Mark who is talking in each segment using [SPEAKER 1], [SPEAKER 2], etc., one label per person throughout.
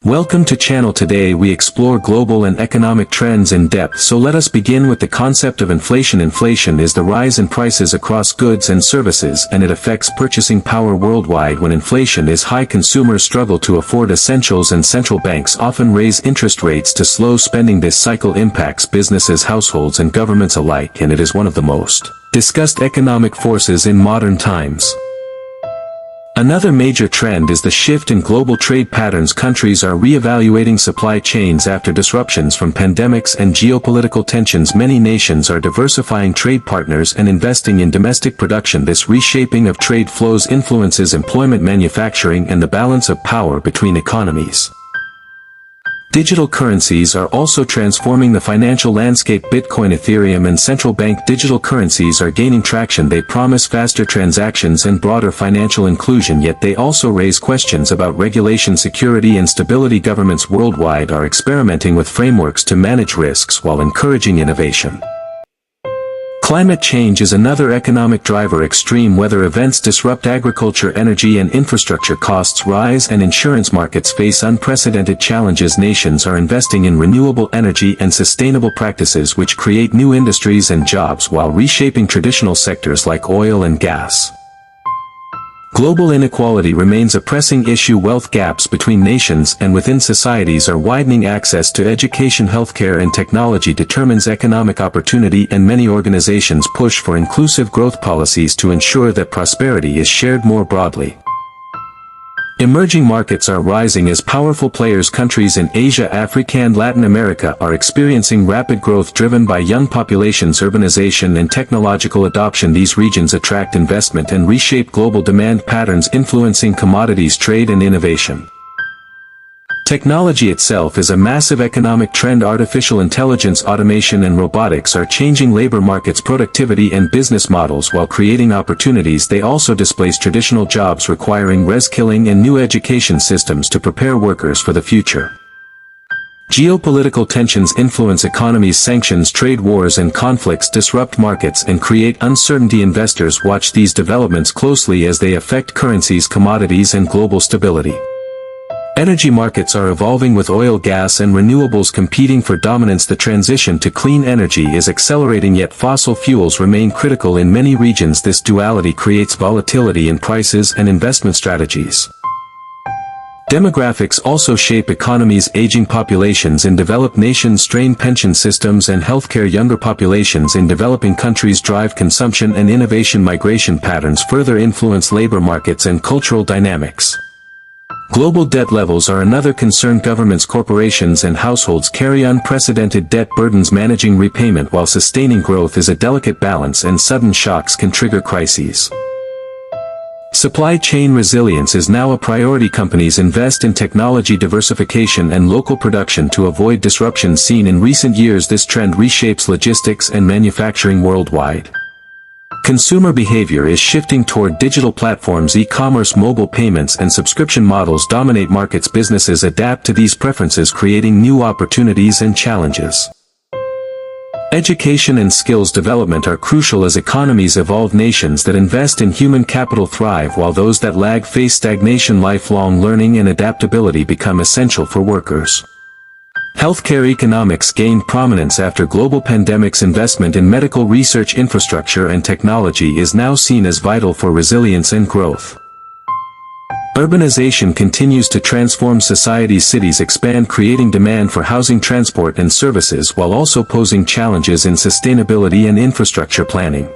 [SPEAKER 1] Welcome to channel. Today we explore global and economic trends in depth, so let us begin with the concept of inflation. Inflation is the rise in prices across goods and services, and it affects purchasing power worldwide. When inflation is high, consumers struggle to afford essentials and central banks often raise interest rates to slow spending. This cycle impacts businesses, households and governments alike, and it is one of the most discussed economic forces in modern times. Another major trend is the shift in global trade patterns. Countries are re-evaluating supply chains after disruptions from pandemics and geopolitical tensions. Many nations are diversifying trade partners and investing in domestic production. This reshaping of trade flows influences employment, manufacturing, and the balance of power between economies. Digital currencies are also transforming the financial landscape. Bitcoin, Ethereum, and central bank digital currencies are gaining traction. They promise faster transactions and broader financial inclusion, yet they also raise questions about regulation, security, and stability. Governments worldwide are experimenting with frameworks to manage risks while encouraging innovation. Climate change is another economic driver. Extreme weather events disrupt agriculture, energy and infrastructure. Costs rise and insurance markets face unprecedented challenges. Nations are investing in renewable energy and sustainable practices which create new industries and jobs while reshaping traditional sectors like oil and gas. Global inequality remains a pressing issue. Wealth gaps between nations and within societies are widening. Access to education, healthcare and technology determines economic opportunity, and many organizations push for inclusive growth policies to ensure that prosperity is shared more broadly. Emerging markets are rising as powerful players. Countries in Asia, Africa and Latin America are experiencing rapid growth driven by young populations, urbanization and technological adoption. These regions attract investment and reshape global demand patterns, influencing commodities, trade and innovation. Technology itself is a massive economic trend. Artificial intelligence, automation and robotics are changing labor markets, productivity and business models while creating opportunities. They also displace traditional jobs, requiring reskilling and new education systems to prepare workers for the future. Geopolitical tensions influence economies. Sanctions, trade wars and conflicts disrupt markets and create uncertainty. Investors watch these developments closely as they affect currencies, commodities and global stability. Energy markets are evolving with oil, gas and renewables competing for dominance. The transition to clean energy is accelerating, yet fossil fuels remain critical in many regions. This duality creates volatility in prices and investment strategies. Demographics also shape economies. Aging populations in developed nations strain pension systems and healthcare. Younger populations in developing countries drive consumption and innovation. Migration patterns further influence labor markets and cultural dynamics. Global debt levels are another concern. Governments, corporations and households carry unprecedented debt burdens. Managing repayment while sustaining growth is a delicate balance, and sudden shocks can trigger crises. Supply chain resilience is now a priority. Companies invest in technology diversification and local production to avoid disruptions seen in recent years. This trend reshapes logistics and manufacturing worldwide. Consumer behavior is shifting toward digital platforms. E-commerce, mobile payments and subscription models dominate markets. Businesses adapt to these preferences, creating new opportunities and challenges. Education and skills development are crucial as economies evolve. Nations that invest in human capital thrive, while those that lag face stagnation. Lifelong learning and adaptability become essential for workers. Healthcare economics gain prominence after global pandemics. Investment in medical research, infrastructure and technology is now seen as vital for resilience and growth. Urbanization continues to transform societies. Cities expand, creating demand for housing, transport and services, while also posing challenges in sustainability and infrastructure planning.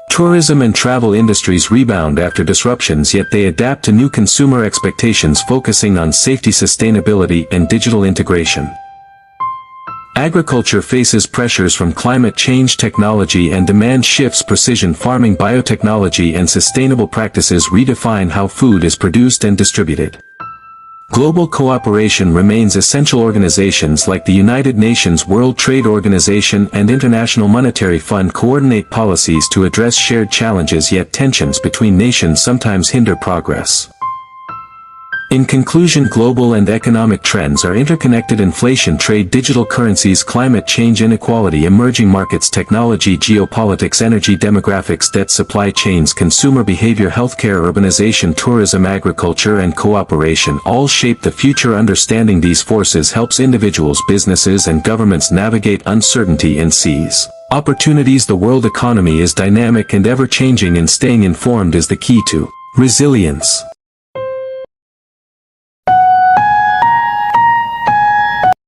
[SPEAKER 1] Tourism and travel industries rebound after disruptions, yet they adapt to new consumer expectations, focusing on safety, sustainability, and digital integration. Agriculture faces pressures from climate change, technology and demand shifts. Precision farming, biotechnology and sustainable practices redefine how food is produced and distributed. Global cooperation remains essential. Organizations like the United Nations, World Trade Organization and International Monetary Fund coordinate policies to address shared challenges, yet tensions between nations sometimes hinder progress. In conclusion, global and economic trends are interconnected: inflation, trade, digital currencies, climate change, inequality, emerging markets, technology, geopolitics, energy, demographics, debt, supply chains, consumer behavior, healthcare, urbanization, tourism, agriculture, and cooperation all shape the future. Understanding these forces helps individuals, businesses, and governments navigate uncertainty and seize opportunities. The world economy is dynamic and ever-changing, and staying informed is the key to resilience.